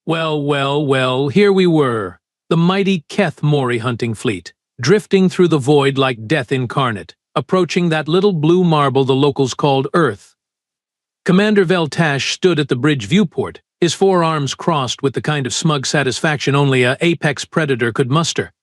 Well, well, well, here we were, the mighty Keth Mori hunting fleet, drifting through the void like death incarnate, approaching that little blue marble the locals called Earth. Commander Veltash stood at the bridge viewport, his forearms crossed with the kind of smug satisfaction only a apex predator could muster.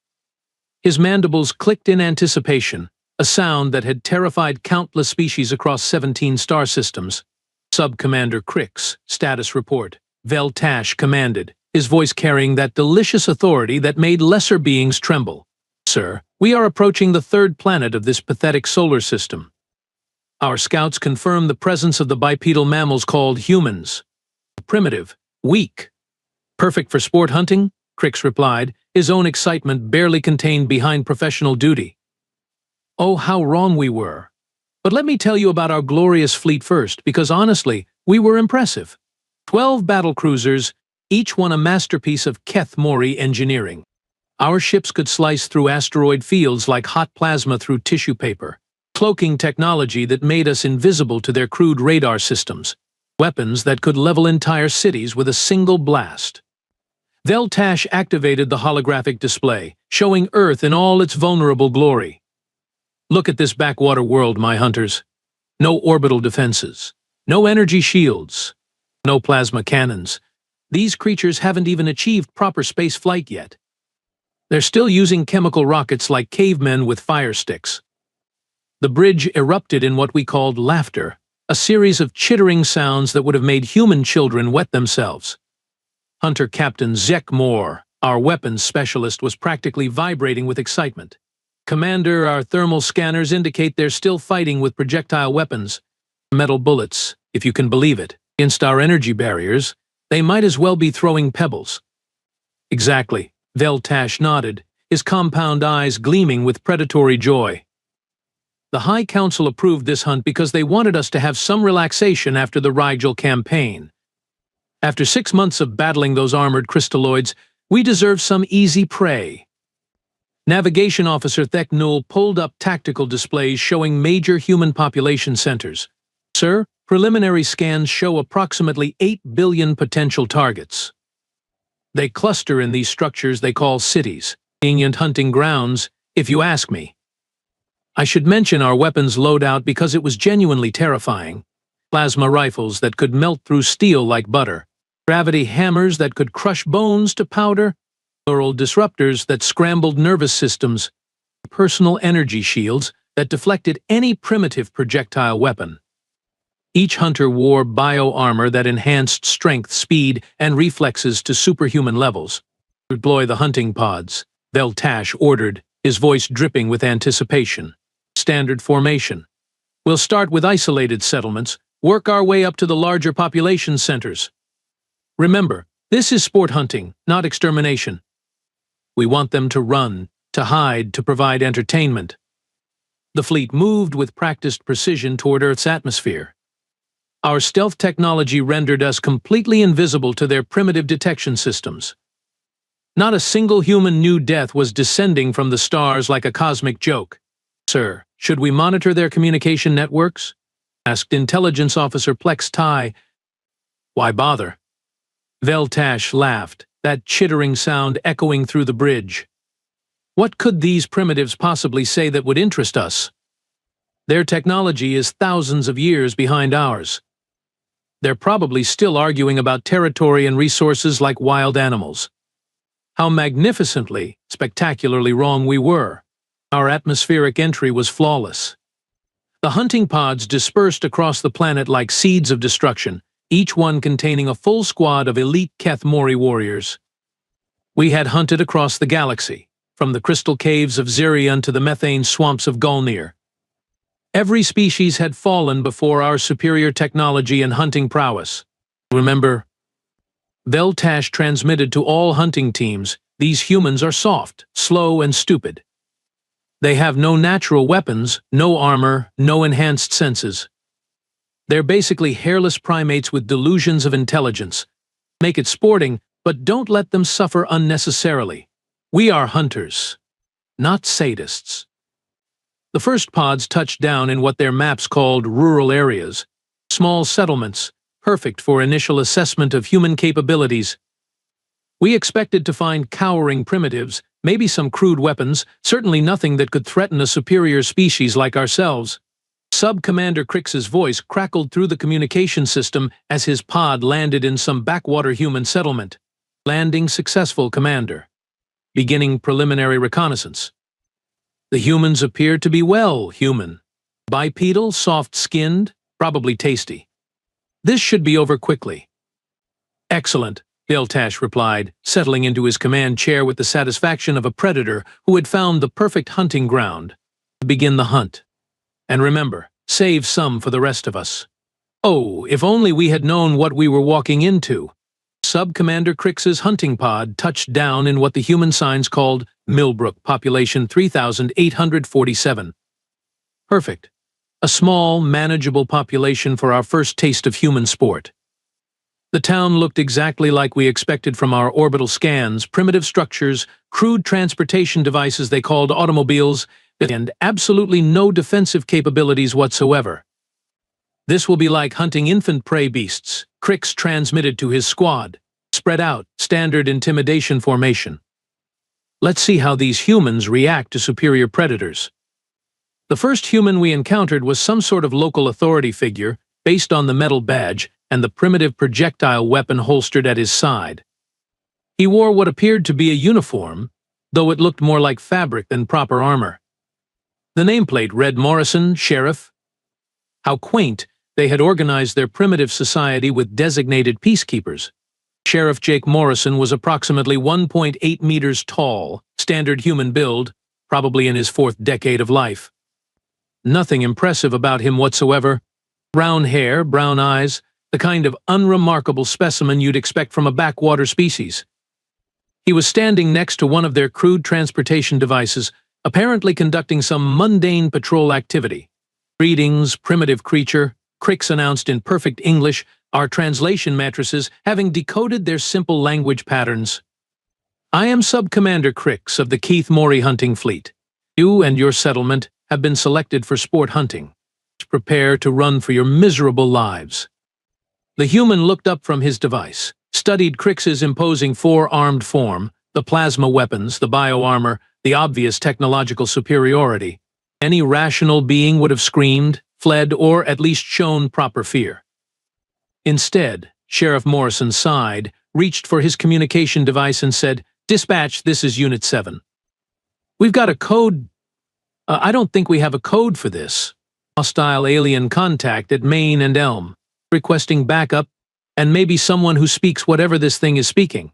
His mandibles clicked in anticipation, a sound that had terrified countless species across 17 star systems. Sub-Commander Crix, status report. Veltash commanded, his voice carrying that delicious authority that made lesser beings tremble. Sir, we are approaching the third planet of this pathetic solar system. Our scouts confirm the presence of the bipedal mammals called humans. Primitive, weak. Perfect for sport hunting? Crix replied, his own excitement barely contained behind professional duty. Oh, how wrong we were. But let me tell you about our glorious fleet first, because honestly, we were impressive. 12 battlecruisers, each one a masterpiece of Keth Mori engineering. Our ships could slice through asteroid fields like hot plasma through tissue paper, cloaking technology that made us invisible to their crude radar systems, weapons that could level entire cities with a single blast. Veltash activated the holographic display, showing Earth in all its vulnerable glory. Look at this backwater world, my hunters. No orbital defenses, no energy shields, no plasma cannons. These creatures haven't even achieved proper space flight yet. They're still using chemical rockets like cavemen with fire sticks. The bridge erupted in what we called laughter, a series of chittering sounds that would have made human children wet themselves. Hunter Captain Zek Moore, our weapons specialist, was practically vibrating with excitement. Commander, our thermal scanners indicate they're still fighting with projectile weapons. Metal bullets, if you can believe it. Against our energy barriers, they might as well be throwing pebbles. Exactly, Veltash nodded, his compound eyes gleaming with predatory joy. The High Council approved this hunt because they wanted us to have some relaxation after the Rigel campaign. After 6 months of battling those armored crystalloids, we deserve some easy prey. Navigation Officer Theknul pulled up tactical displays showing major human population centers. Sir, preliminary scans show approximately 8 billion potential targets. They cluster in these structures they call cities, convenient hunting grounds, if you ask me. I should mention our weapons loadout because it was genuinely terrifying. Plasma rifles that could melt through steel like butter, gravity hammers that could crush bones to powder, neural disruptors that scrambled nervous systems, personal energy shields that deflected any primitive projectile weapon. Each hunter wore bio-armor that enhanced strength, speed, and reflexes to superhuman levels. Deploy the hunting pods, Veltash ordered, his voice dripping with anticipation. Standard formation. We'll start with isolated settlements, work our way up to the larger population centers. Remember, this is sport hunting, not extermination. We want them to run, to hide, to provide entertainment. The fleet moved with practiced precision toward Earth's atmosphere. Our stealth technology rendered us completely invisible to their primitive detection systems. Not a single human knew death was descending from the stars like a cosmic joke. Sir, should we monitor their communication networks? Asked Intelligence Officer Plex Tai. Why bother? Veltash laughed, that chittering sound echoing through the bridge. What could these primitives possibly say that would interest us? Their technology is thousands of years behind ours. They're probably still arguing about territory and resources like wild animals. How magnificently, spectacularly wrong we were. Our atmospheric entry was flawless. The hunting pods dispersed across the planet like seeds of destruction, each one containing a full squad of elite Keth Mori warriors. We had hunted across the galaxy, from the crystal caves of Zirion to the methane swamps of Gulnir. Every species had fallen before our superior technology and hunting prowess. Remember, Veltash transmitted to all hunting teams, these humans are soft, slow, and stupid. They have no natural weapons, no armor, no enhanced senses. They're basically hairless primates with delusions of intelligence. Make it sporting, but don't let them suffer unnecessarily. We are hunters, not sadists. The first pods touched down in what their maps called rural areas, small settlements, perfect for initial assessment of human capabilities. We expected to find cowering primitives, maybe some crude weapons, certainly nothing that could threaten a superior species like ourselves. Sub-Commander Crix's voice crackled through the communication system as his pod landed in some backwater human settlement. Landing successful, Commander. Beginning preliminary reconnaissance. The humans appear to be well human. Bipedal, soft-skinned, probably tasty. This should be over quickly. Excellent, Biltash replied, settling into his command chair with the satisfaction of a predator who had found the perfect hunting ground. Begin the hunt. And remember, save some for the rest of us. Oh, if only we had known what we were walking into. Sub-Commander Crix's hunting pod touched down in what the human signs called Millbrook, population 3,847. Perfect. A small, manageable population for our first taste of human sport. The town looked exactly like we expected from our orbital scans, primitive structures, crude transportation devices they called automobiles, and absolutely no defensive capabilities whatsoever. This will be like hunting infant prey beasts, Crix transmitted to his squad. Spread out, standard intimidation formation. Let's see how these humans react to superior predators. The first human we encountered was some sort of local authority figure, based on the metal badge and the primitive projectile weapon holstered at his side. He wore what appeared to be a uniform, though it looked more like fabric than proper armor. The nameplate read Morrison, Sheriff. How quaint, they had organized their primitive society with designated peacekeepers. Sheriff Jake Morrison was approximately 1.8 meters tall, standard human build, probably in his 4th decade of life. Nothing impressive about him whatsoever. Brown hair, brown eyes, the kind of unremarkable specimen you'd expect from a backwater species. He was standing next to one of their crude transportation devices, apparently conducting some mundane patrol activity. Greetings, primitive creature, Crix announced in perfect English, our translation matrices having decoded their simple language patterns. I am Sub-Commander Crix of the Keith Morey hunting fleet. You and your settlement have been selected for sport hunting. Prepare to run for your miserable lives. The human looked up from his device, studied Crix's imposing 4-armed form, the plasma weapons, the bioarmor, the obvious technological superiority. Any rational being would have screamed, fled, or at least shown proper fear. Instead, Sheriff Morrison sighed, reached for his communication device and said, "Dispatch, this is Unit 7. We've got a code. I don't think we have a code for this. Hostile alien contact at Main and Elm, requesting backup, and maybe someone who speaks whatever this thing is speaking."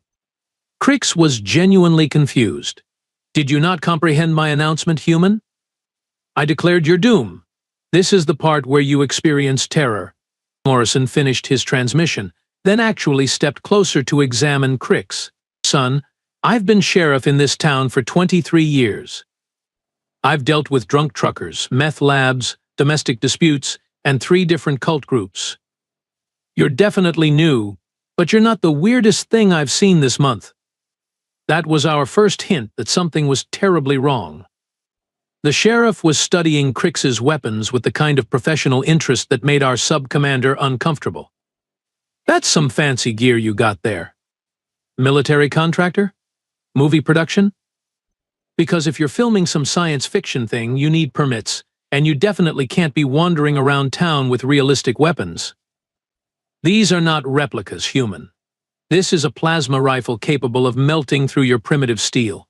Crix was genuinely confused. Did you not comprehend my announcement, human? I declared your doom. This is the part where you experience terror. Morrison finished his transmission, then actually stepped closer to examine Crix. Son, I've been sheriff in this town for 23 years. I've dealt with drunk truckers, meth labs, domestic disputes, and 3 different cult groups. You're definitely new, but you're not the weirdest thing I've seen this month. That was our first hint that something was terribly wrong. The sheriff was studying Crix's weapons with the kind of professional interest that made our sub-commander uncomfortable. That's some fancy gear you got there. Military contractor? Movie production? Because if you're filming some science fiction thing, you need permits, and you definitely can't be wandering around town with realistic weapons. These are not replicas, human. This is a plasma rifle capable of melting through your primitive steel.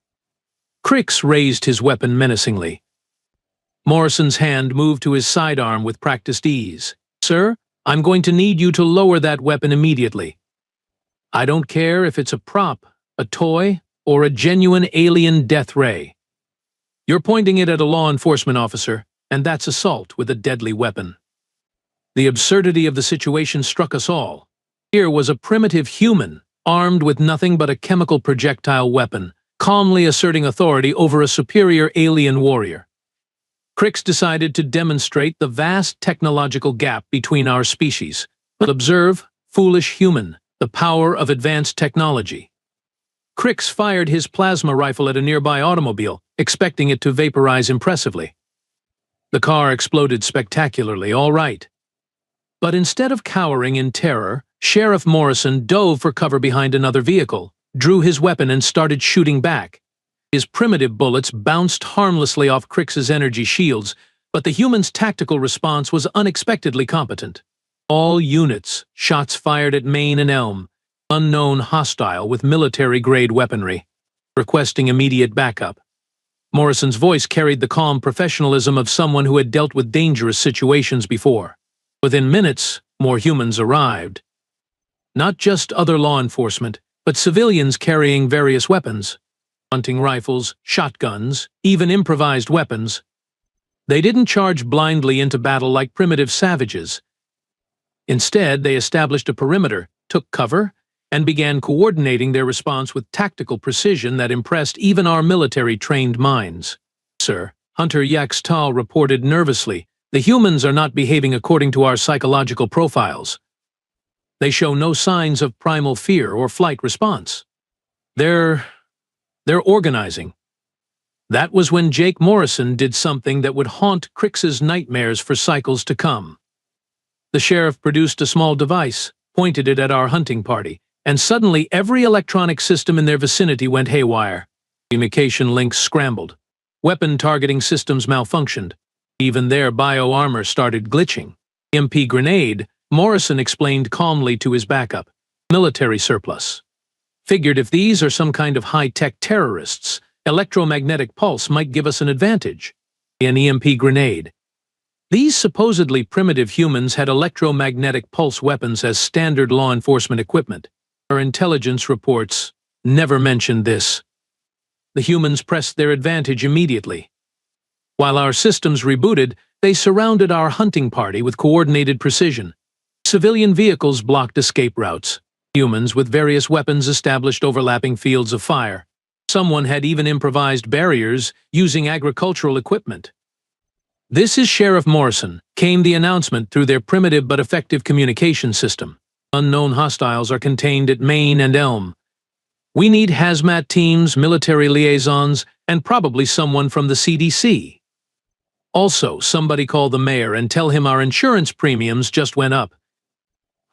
Crix raised his weapon menacingly. Morrison's hand moved to his sidearm with practiced ease. Sir, I'm going to need you to lower that weapon immediately. I don't care if it's a prop, a toy, or a genuine alien death ray. You're pointing it at a law enforcement officer, and that's assault with a deadly weapon. The absurdity of the situation struck us all. Here was a primitive human, armed with nothing but a chemical projectile weapon, calmly asserting authority over a superior alien warrior. Crix decided to demonstrate the vast technological gap between our species. But observe, foolish human, the power of advanced technology. Crix fired his plasma rifle at a nearby automobile, expecting it to vaporize impressively. The car exploded spectacularly, all right. But instead of cowering in terror, Sheriff Morrison dove for cover behind another vehicle, drew his weapon and started shooting back. His primitive bullets bounced harmlessly off Crix's energy shields, but the human's tactical response was unexpectedly competent. All units, shots fired at Main and Elm, unknown hostile with military-grade weaponry, requesting immediate backup. Morrison's voice carried the calm professionalism of someone who had dealt with dangerous situations before. Within minutes, more humans arrived. Not just other law enforcement, but civilians carrying various weapons. Hunting rifles, shotguns, even improvised weapons. They didn't charge blindly into battle like primitive savages. Instead, they established a perimeter, took cover, and began coordinating their response with tactical precision that impressed even our military-trained minds. "Sir," Hunter Yaxtal reported nervously, "the humans are not behaving according to our psychological profiles. They show no signs of primal fear or flight response. They're organizing." That was when Jake Morrison did something that would haunt Crix's nightmares for cycles to come. The sheriff produced a small device, pointed it at our hunting party, and suddenly every electronic system in their vicinity went haywire. Communication links scrambled. Weapon targeting systems malfunctioned. Even their bio-armor started glitching. EMP grenade, Morrison explained calmly to his backup. Military surplus. Figured if these are some kind of high-tech terrorists, electromagnetic pulse might give us an advantage. An EMP grenade. These supposedly primitive humans had electromagnetic pulse weapons as standard law enforcement equipment. Our intelligence reports never mentioned this. The humans pressed their advantage immediately. While our systems rebooted, they surrounded our hunting party with coordinated precision. Civilian vehicles blocked escape routes. Humans with various weapons established overlapping fields of fire. Someone had even improvised barriers using agricultural equipment. "This is Sheriff Morrison," came the announcement through their primitive but effective communication system. "Unknown hostiles are contained at Main and Elm. We need hazmat teams, military liaisons, and probably someone from the CDC. Also, somebody call the mayor and tell him our insurance premiums just went up."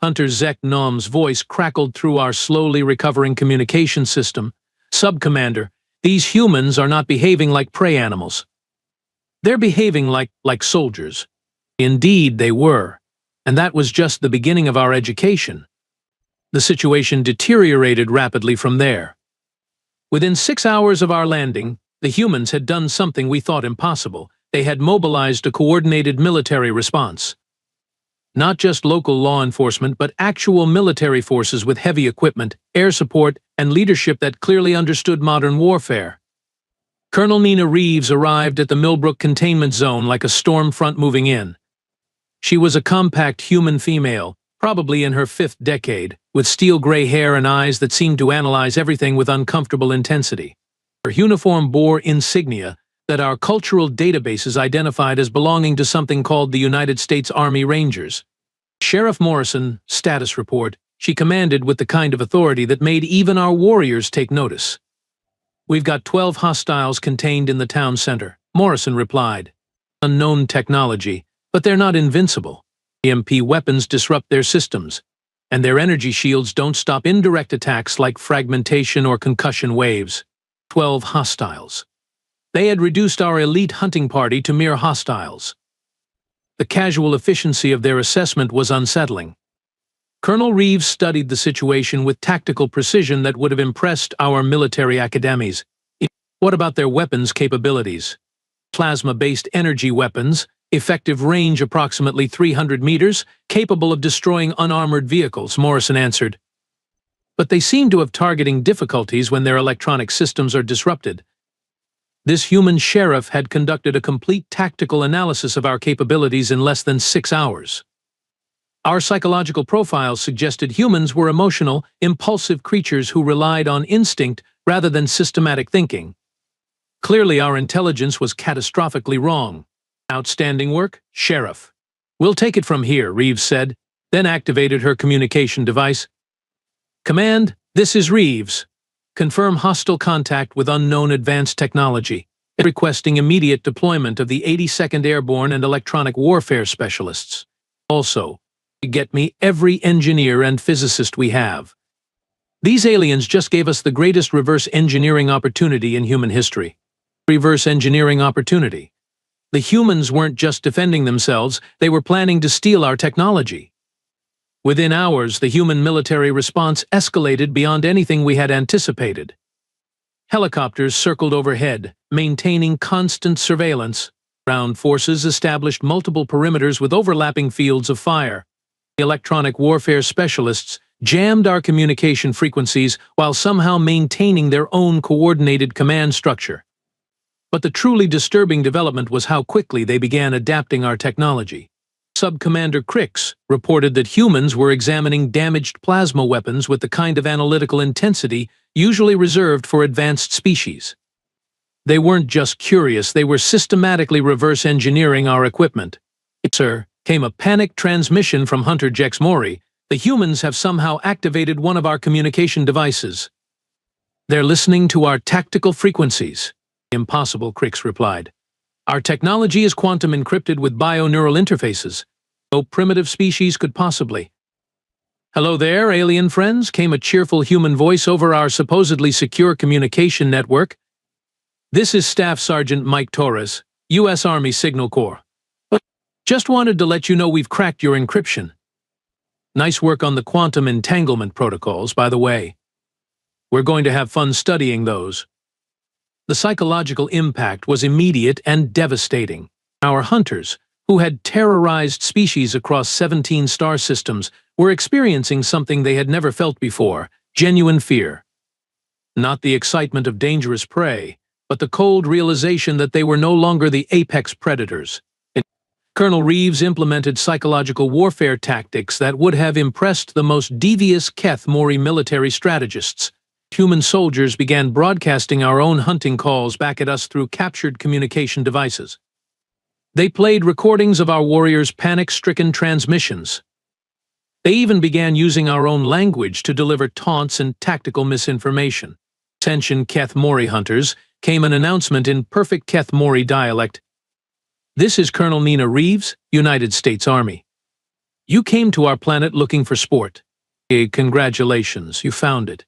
Hunter Zek Nom's voice crackled through our slowly recovering communication system. "Sub-Commander, these humans are not behaving like prey animals. They're behaving like soldiers." Indeed, they were. And that was just the beginning of our education. The situation deteriorated rapidly from there. Within 6 hours of our landing, the humans had done something we thought impossible. They had mobilized a coordinated military response. Not just local law enforcement, but actual military forces with heavy equipment, air support, and leadership that clearly understood modern warfare. Colonel Nina Reeves arrived at the Millbrook containment zone like a storm front moving in. She was a compact human female, probably in her 5th decade, with steel-gray hair and eyes that seemed to analyze everything with uncomfortable intensity. Her uniform bore insignia that our cultural databases identified as belonging to something called the United States Army Rangers. "Sheriff Morrison, status report," she commanded with the kind of authority that made even our warriors take notice. "We've got 12 hostiles contained in the town center," Morrison replied. "Unknown technology. But they're not invincible. EMP weapons disrupt their systems, and their energy shields don't stop indirect attacks like fragmentation or concussion waves." 12 hostiles. They had reduced our elite hunting party to mere hostiles. The casual efficiency of their assessment was unsettling. Colonel Reeves studied the situation with tactical precision that would have impressed our military academies. What about their weapons capabilities? Plasma-based energy weapons, effective range approximately 300 meters, capable of destroying unarmored vehicles, Morrison answered. But they seem to have targeting difficulties when their electronic systems are disrupted. This human sheriff had conducted a complete tactical analysis of our capabilities in less than 6 hours. Our psychological profiles suggested humans were emotional, impulsive creatures who relied on instinct rather than systematic thinking. Clearly, our intelligence was catastrophically wrong. "Outstanding work, Sheriff. We'll take it from here," Reeves said, then activated her communication device. "Command, this is Reeves. Confirm hostile contact with unknown advanced technology, requesting immediate deployment of the 82nd Airborne and Electronic Warfare Specialists. Also, get me every engineer and physicist we have." These aliens just gave us the greatest reverse engineering opportunity in human history. Reverse engineering opportunity. The humans weren't just defending themselves, they were planning to steal our technology. Within hours, the human military response escalated beyond anything we had anticipated. Helicopters circled overhead, maintaining constant surveillance. Ground forces established multiple perimeters with overlapping fields of fire. Electronic warfare specialists jammed our communication frequencies while somehow maintaining their own coordinated command structure. But the truly disturbing development was how quickly they began adapting our technology. Sub-Commander Crix reported that humans were examining damaged plasma weapons with the kind of analytical intensity usually reserved for advanced species. They weren't just curious, they were systematically reverse engineering our equipment. Sir, came a panicked transmission from Hunter Jex Mori. The humans have somehow activated one of our communication devices. They're listening to our tactical frequencies. Impossible, Crix replied. Our technology is quantum encrypted with bio-neural interfaces. No primitive species could possibly. Hello there, alien friends, came a cheerful human voice over our supposedly secure communication network. This is Staff Sergeant Mike Torres, U.S. Army Signal Corps. Just wanted to let you know we've cracked your encryption. Nice work on the quantum entanglement protocols, by the way. We're going to have fun studying those. The psychological impact was immediate and devastating. Our hunters, who had terrorized species across 17 star systems, were experiencing something they had never felt before: genuine fear. Not the excitement of dangerous prey, but the cold realization that they were no longer the apex predators. Colonel Reeves implemented psychological warfare tactics that would have impressed the most devious Keth Mori military strategists. Human soldiers began broadcasting our own hunting calls back at us through captured communication devices. They played recordings of our warriors' panic-stricken transmissions. They even began using our own language to deliver taunts and tactical misinformation. Attention Keth Mori hunters, came an announcement in perfect Keth Mori dialect. This is Colonel Nina Reeves, United States Army. You came to our planet looking for sport. Congratulations, you found it.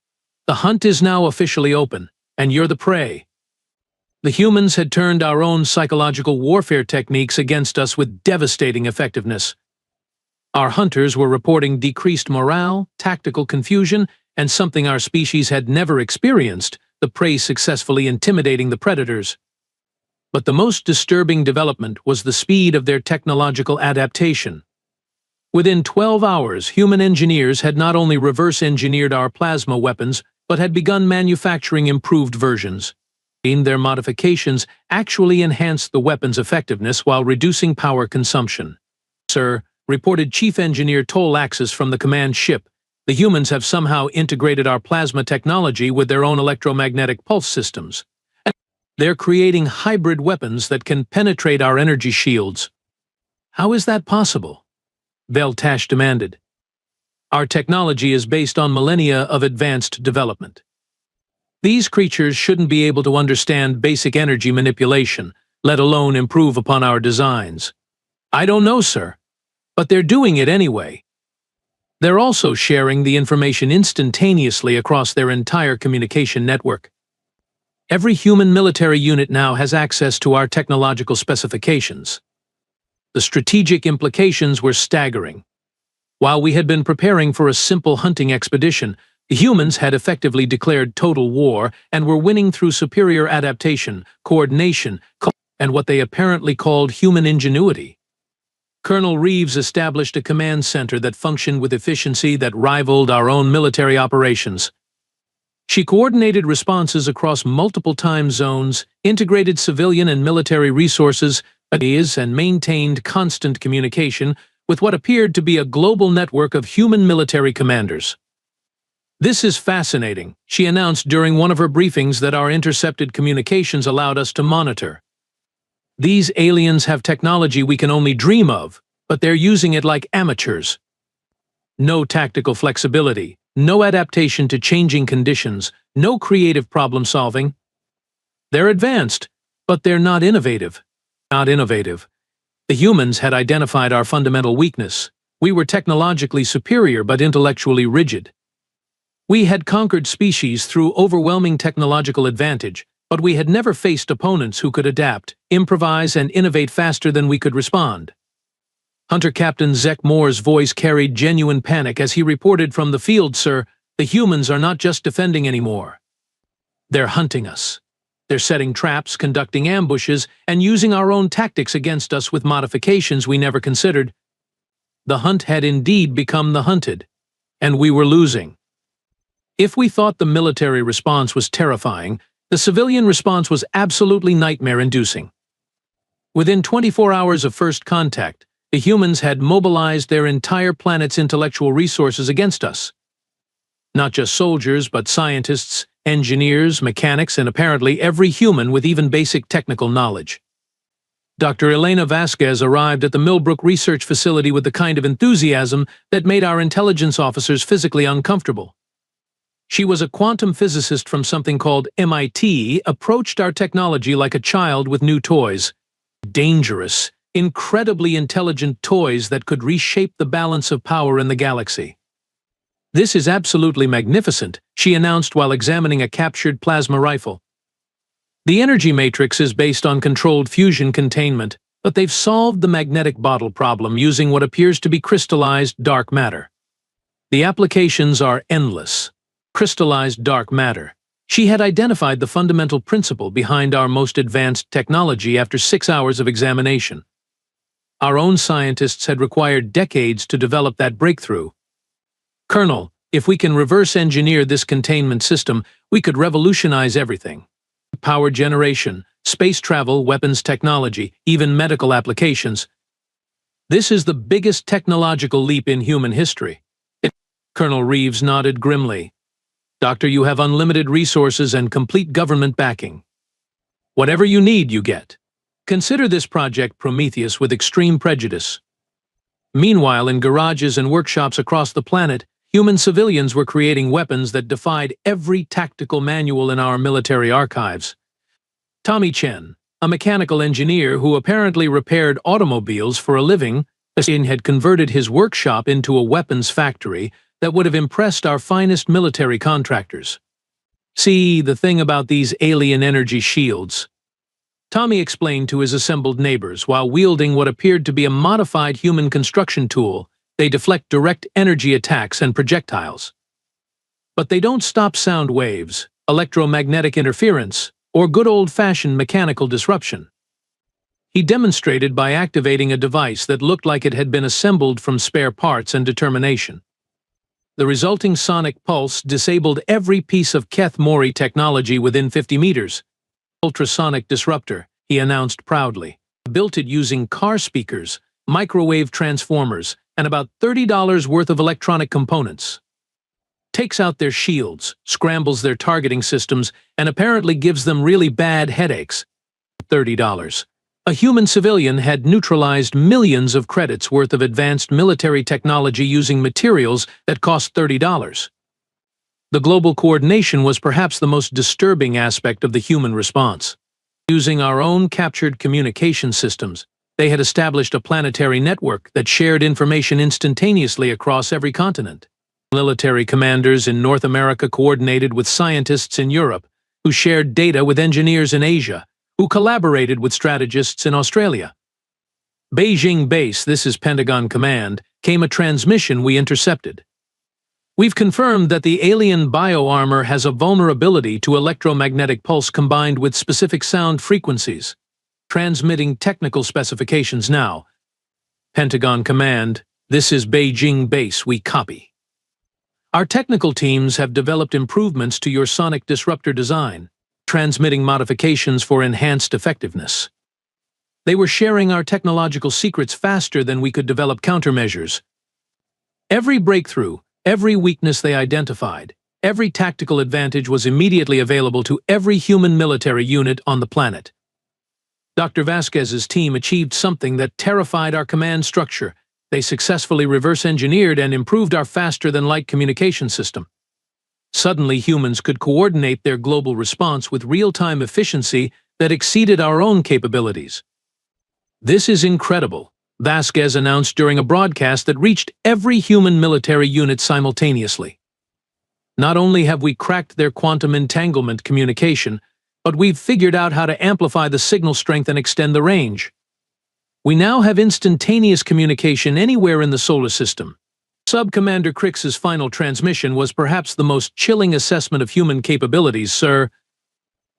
The hunt is now officially open, and you're the prey. The humans had turned our own psychological warfare techniques against us with devastating effectiveness. Our hunters were reporting decreased morale, tactical confusion, and something our species had never experienced: the prey successfully intimidating the predators. But the most disturbing development was the speed of their technological adaptation. Within 12 hours, human engineers had not only reverse-engineered our plasma weapons, but had begun manufacturing improved versions. Their modifications actually enhanced the weapon's effectiveness while reducing power consumption. Sir, reported Chief Engineer Tolaxis from the command ship, the humans have somehow integrated our plasma technology with their own electromagnetic pulse systems. They're creating hybrid weapons that can penetrate our energy shields. How is that possible? Veltash demanded. Our technology is based on millennia of advanced development. These creatures shouldn't be able to understand basic energy manipulation, let alone improve upon our designs. I don't know, sir, but they're doing it anyway. They're also sharing the information instantaneously across their entire communication network. Every human military unit now has access to our technological specifications. The strategic implications were staggering. While we had been preparing for a simple hunting expedition, the humans had effectively declared total war and were winning through superior adaptation, coordination, and what they apparently called human ingenuity. Colonel Reeves established a command center that functioned with efficiency that rivaled our own military operations. She coordinated responses across multiple time zones, integrated civilian and military resources, and maintained constant communication with what appeared to be a global network of human military commanders. This is fascinating, she announced during one of her briefings that our intercepted communications allowed us to monitor. These aliens have technology we can only dream of, but they're using it like amateurs. No tactical flexibility, no adaptation to changing conditions, no creative problem solving. They're advanced, but they're not innovative. The humans had identified our fundamental weakness. We were technologically superior but intellectually rigid. We had conquered species through overwhelming technological advantage, but we had never faced opponents who could adapt, improvise, and innovate faster than we could respond. Hunter Captain Zek Moore's voice carried genuine panic as he reported from the field, "Sir, the humans are not just defending anymore. They're hunting us. They're setting traps, conducting ambushes, and using our own tactics against us with modifications we never considered." The hunt had indeed become the hunted, and we were losing. If we thought the military response was terrifying, the civilian response was absolutely nightmare-inducing. Within 24 hours of first contact, the humans had mobilized their entire planet's intellectual resources against us. Not just soldiers, but scientists, engineers, mechanics, and apparently every human with even basic technical knowledge. Dr. Elena Vasquez arrived at the Millbrook Research Facility with the kind of enthusiasm that made our intelligence officers physically uncomfortable. She was a quantum physicist from something called MIT, approached our technology like a child with new toys. Dangerous, incredibly intelligent toys that could reshape the balance of power in the galaxy. "This is absolutely magnificent," she announced while examining a captured plasma rifle. "The energy matrix is based on controlled fusion containment, but they've solved the magnetic bottle problem using what appears to be crystallized dark matter. The applications are endless." Crystallized dark matter. She had identified the fundamental principle behind our most advanced technology after 6 hours of examination. Our own scientists had required decades to develop that breakthrough. "Colonel, if we can reverse engineer this containment system, we could revolutionize everything. Power generation, space travel, weapons technology, even medical applications. This is the biggest technological leap in human history." Colonel Reeves nodded grimly. "Doctor, you have unlimited resources and complete government backing. Whatever you need, you get. Consider this Project Prometheus with extreme prejudice." Meanwhile, in garages and workshops across the planet, human civilians were creating weapons that defied every tactical manual in our military archives. Tommy Chen, a mechanical engineer who apparently repaired automobiles for a living, had converted his workshop into a weapons factory that would have impressed our finest military contractors. "See, the thing about these alien energy shields," Tommy explained to his assembled neighbors while wielding what appeared to be a modified human construction tool. "They deflect direct energy attacks and projectiles. But they don't stop sound waves, electromagnetic interference, or good old-fashioned mechanical disruption." He demonstrated by activating a device that looked like it had been assembled from spare parts and determination. The resulting sonic pulse disabled every piece of Keth Mori technology within 50 meters. "Ultrasonic disruptor," he announced proudly. "Built it using car speakers, microwave transformers, and about $30 worth of electronic components. Takes out their shields, scrambles their targeting systems, and apparently gives them really bad headaches." $30. A human civilian had neutralized millions of credits worth of advanced military technology using materials that cost $30. The global coordination was perhaps the most disturbing aspect of the human response. Using our own captured communication systems, they had established a planetary network that shared information instantaneously across every continent. Military commanders in North America coordinated with scientists in Europe, who shared data with engineers in Asia, who collaborated with strategists in Australia. "Beijing Base, this is Pentagon Command," came a transmission we intercepted. "We've confirmed that the alien bioarmor has a vulnerability to electromagnetic pulse combined with specific sound frequencies. Transmitting technical specifications now." "Pentagon Command, this is Beijing Base, we copy. Our technical teams have developed improvements to your sonic disruptor design, transmitting modifications for enhanced effectiveness." They were sharing our technological secrets faster than we could develop countermeasures. Every breakthrough, every weakness they identified, every tactical advantage was immediately available to every human military unit on the planet. Dr. Vasquez's team achieved something that terrified our command structure. They successfully reverse-engineered and improved our faster-than-light communication system. Suddenly, humans could coordinate their global response with real-time efficiency that exceeded our own capabilities. "This is incredible," Vasquez announced during a broadcast that reached every human military unit simultaneously. Not only have we cracked their quantum entanglement communication, but we've figured out how to amplify the signal strength and extend the range. We now have instantaneous communication anywhere in the solar system. Sub-Commander Crix's final transmission was perhaps the most chilling assessment of human capabilities, sir.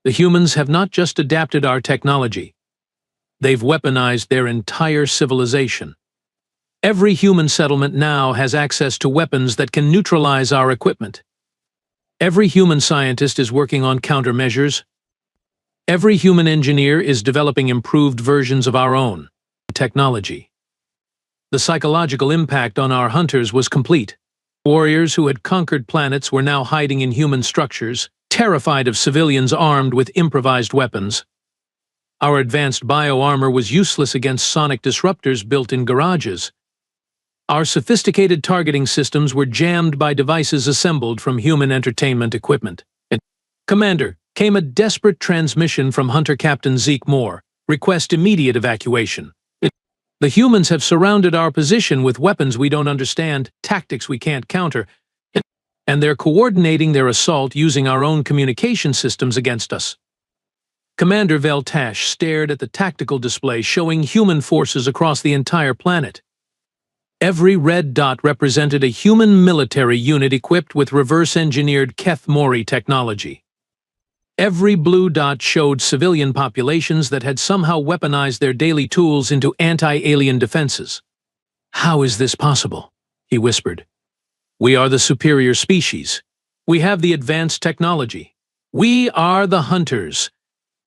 The humans have not just adapted our technology. They've weaponized their entire civilization. Every human settlement now has access to weapons that can neutralize our equipment. Every human scientist is working on countermeasures. Every human engineer is developing improved versions of our own technology. The psychological impact on our hunters was complete. Warriors who had conquered planets were now hiding in human structures, terrified of civilians armed with improvised weapons. Our advanced bioarmor was useless against sonic disruptors built in garages. Our sophisticated targeting systems were jammed by devices assembled from human entertainment equipment. Commander, came a desperate transmission from Hunter Captain Zeke Moore. Request immediate evacuation. The humans have surrounded our position with weapons we don't understand, tactics we can't counter, and they're coordinating their assault using our own communication systems against us. Commander Veltash stared at the tactical display showing human forces across the entire planet. Every red dot represented a human military unit equipped with reverse-engineered Keth Mori technology. Every blue dot showed civilian populations that had somehow weaponized their daily tools into anti-alien defenses. "How is this possible?" he whispered. "We are the superior species. We have the advanced technology. We are the hunters."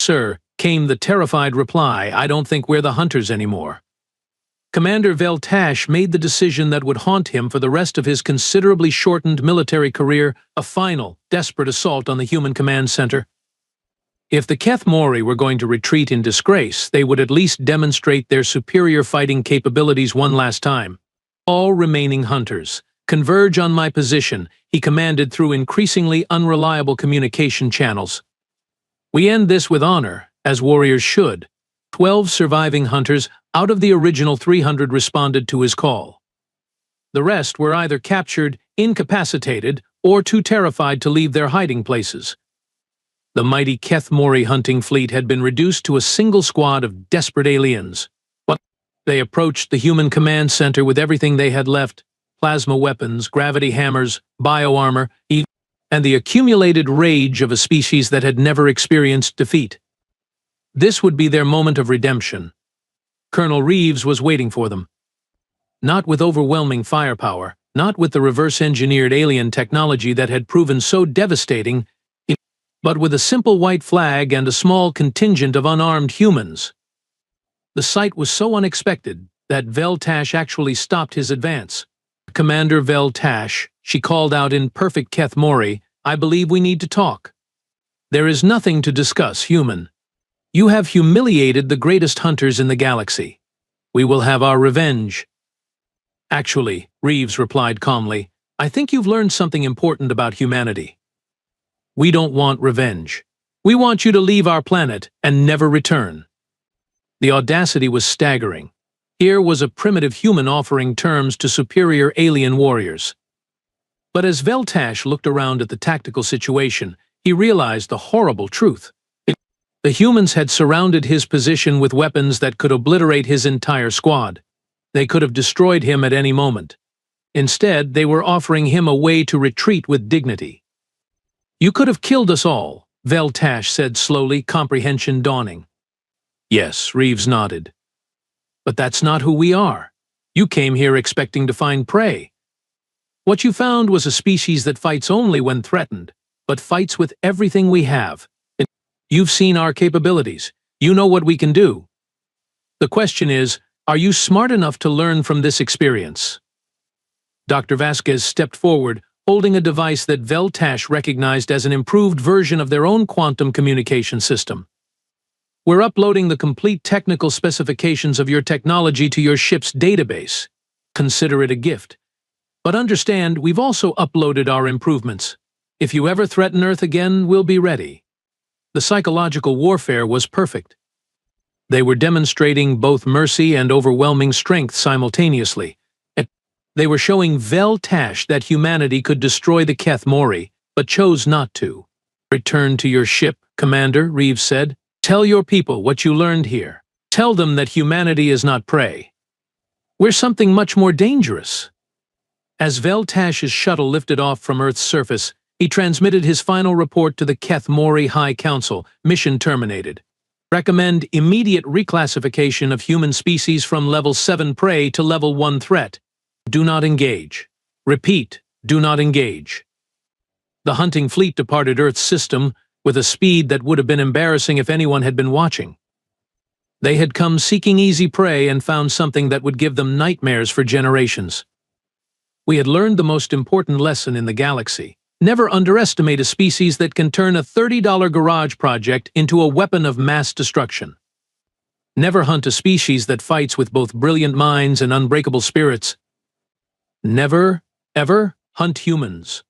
"Sir," came the terrified reply, "I don't think we're the hunters anymore." Commander Veltash made the decision that would haunt him for the rest of his considerably shortened military career, a final, desperate assault on the human command center. If the Keth Mori were going to retreat in disgrace, they would at least demonstrate their superior fighting capabilities one last time. "All remaining hunters, converge on my position," he commanded through increasingly unreliable communication channels. "We end this with honor, as warriors should." 12 surviving hunters out of the original 300 responded to his call. The rest were either captured, incapacitated, or too terrified to leave their hiding places. The mighty Keth Mori hunting fleet had been reduced to a single squad of desperate aliens. But they approached the human command center with everything they had left: plasma weapons, gravity hammers, bioarmor, and the accumulated rage of a species that had never experienced defeat. This would be their moment of redemption. Colonel Reeves was waiting for them. Not with overwhelming firepower, not with the reverse-engineered alien technology that had proven so devastating, but with a simple white flag and a small contingent of unarmed humans. The sight was so unexpected that Veltash actually stopped his advance. "Commander Veltash," she called out in perfect Keth Mori, "I believe we need to talk. There is nothing to discuss, human. You have humiliated the greatest hunters in the galaxy. We will have our revenge." "Actually," Reeves replied calmly, "I think you've learned something important about humanity. We don't want revenge. We want you to leave our planet and never return." The audacity was staggering. Here was a primitive human offering terms to superior alien warriors. But as Veltash looked around at the tactical situation, he realized the horrible truth. The humans had surrounded his position with weapons that could obliterate his entire squad. They could have destroyed him at any moment. Instead, they were offering him a way to retreat with dignity. "You could have killed us all," Veltash said slowly, comprehension dawning. "Yes," Reeves nodded. "But that's not who we are. You came here expecting to find prey. What you found was a species that fights only when threatened, but fights with everything we have. You've seen our capabilities. You know what we can do. The question is, are you smart enough to learn from this experience?" Dr. Vasquez stepped forward, holding a device that Veltash recognized as an improved version of their own quantum communication system. "We're uploading the complete technical specifications of your technology to your ship's database. Consider it a gift. But understand, we've also uploaded our improvements. If you ever threaten Earth again, we'll be ready." The psychological warfare was perfect. They were demonstrating both mercy and overwhelming strength simultaneously. They were showing Veltash that humanity could destroy the Keth Mori, but chose not to. "Return to your ship, Commander," Reeves said. "Tell your people what you learned here. Tell them that humanity is not prey. We're something much more dangerous." As Veltash's shuttle lifted off from Earth's surface, he transmitted his final report to the Keth Mori High Council. "Mission terminated. Recommend immediate reclassification of human species from Level 7 prey to Level 1 threat. Do not engage. Repeat, do not engage." The hunting fleet departed Earth's system with a speed that would have been embarrassing if anyone had been watching. They had come seeking easy prey and found something that would give them nightmares for generations. We had learned the most important lesson in the galaxy. Never underestimate a species that can turn a $30 garage project into a weapon of mass destruction. Never hunt a species that fights with both brilliant minds and unbreakable spirits. Never, ever hunt humans.